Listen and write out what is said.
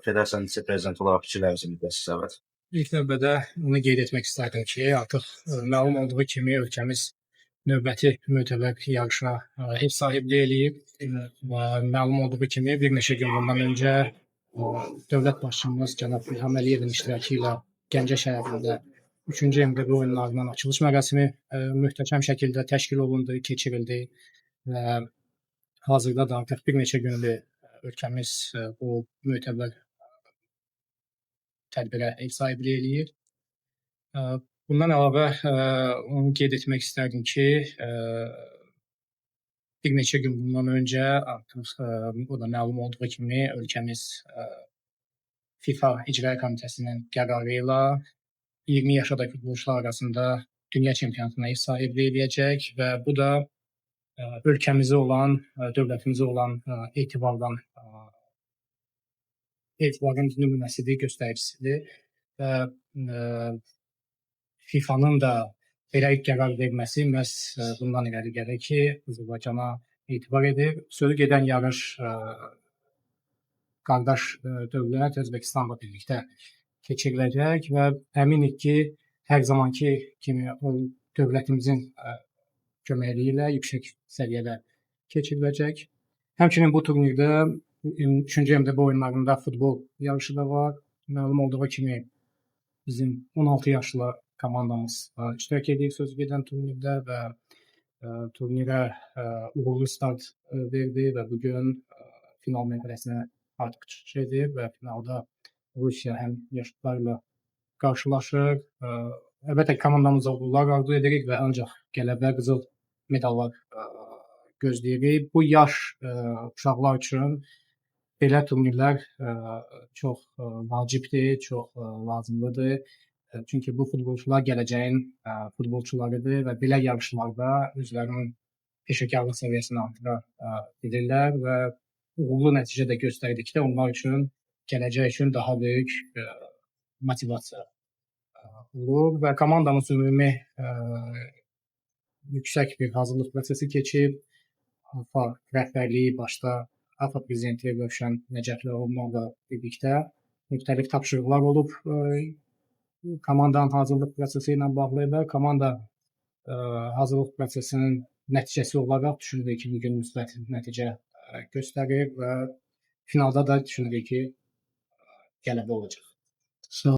Federasiyanın vitse-prezidenti olaraq fikirlərinizi bildirəsiniz, əvvəl. İlk növbədə onu qeyd etmək istərdim ki, artıq məlum olduğu kimi ölkəmiz növbəti mötəbər yarışına ev sahibliyi eləyib və məlum olduğu kimi bir neçə gün bundan öncə dövlət başçımız cənab İlham Əliyevin iştirakı ilə Gəncə şəhərində 3-cü MDB oyunlarının açılış mərasimi möhtəşəm şəkildə təşkil olundu, keçirildi və hazırda da artıq bir neçə gündür ölkəmiz bu mötəbər tədbirə ev sahibliyi eləyir. Bundan əlavə onu qeyd etmək istərdim ki, bir neçə gün bundan öncə artıq o da məlum olduğu kimi ölkəmiz FIFA İcra Komitəsinin qərarı ilə 20 yaşadakı futbolçular arasında dünya çempionatına ev sahibliyi edəcək və bu da ölkəmizə olan, dövlətimizə olan etibarın nümunəsidir, göstəricisidir və FIFA-nın da belə qərar verməsi məhz bundan irəli gəlir ki, Azərbaycana etibar edir. Sözü gedən yarış qardaş dövlət Özbəkistanla birlikdə keçiriləcək və əminik ki, hər zamanki kimi dövlətimizin köməkliyi ilə yüksək səviyyədə keçiriləcək. Həmçinin bu turnirdə 3-cü MDB oyunlarında futbol yarışı da var. Məlum olduğu kimi bizim 16 yaşlı komandamız iştirak edir sözü gedən turnirdə və turnirə uğurlu start verdi və bugün final mərhələsinə artıq çıxış edib və finalda Rusiya həm yaşlılarla qarşılaşır. Əlbəttə komandamıza uğurlar arzu edirik və ancaq qələbə, qızıl medallar gözləyirik. Bu yaş uşaqlar üçün belə turnirlər çox vacibdir, çox lazımlıdır. Çünki bu futbolçular gələcəyin futbolçularıdır və belə yarışlarda özlərinin peşəkarlıq səviyyəsini artıra bilirlər və uğurlu nəticə də göstərdikdə onlar üçün gələcək üçün daha böyük motivasiya olur və komandamız ümumi yüksək bir hazırlıq prosesi keçib. AFA rəhbərliyi başda AFA prezidenti Rövşən Nəcəflərovla birlikdə müxtəlif tapşırıqlar olub komandanın hazırlıq prosesi ilə bağlı və komanda hazırlıq prosesinin nəticəsi olaraq düşünürük ki, bugün müsbət nəticə göstərir və finalda da düşünürük ki, qələbə olacaq.